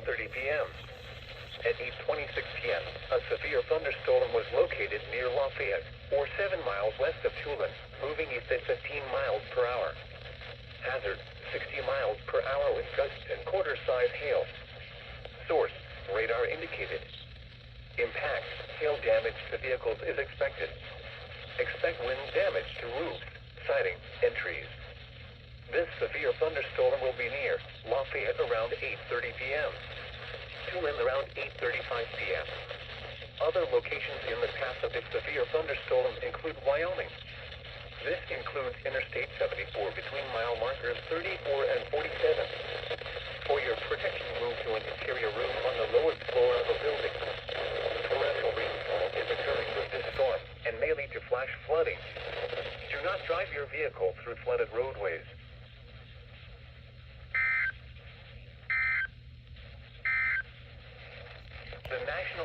9:30 p.m. At 8:26 p.m., a severe thunderstorm was located near Lafayette, or 7 miles west of Tulin, moving east at 15 miles per hour. Hazard, 60 miles per hour with gusts and quarter-size hail. Source, radar indicated. Impact, hail damage to vehicles is expected. Expect wind damage to roofs, siding, and trees. This severe thunderstorm will be near Lafayette around 8:30 p.m. Tulin around 8:35 p.m. Other locations in the path of this severe thunderstorm include Wyoming. This includes Interstate 74 between mile markers 34 and 47. For your protection, move to an interior room on the lowest floor of a building. Torrential rainfall is occurring with this storm and may lead to flash flooding. Do not drive your vehicle through flooded roadways. The National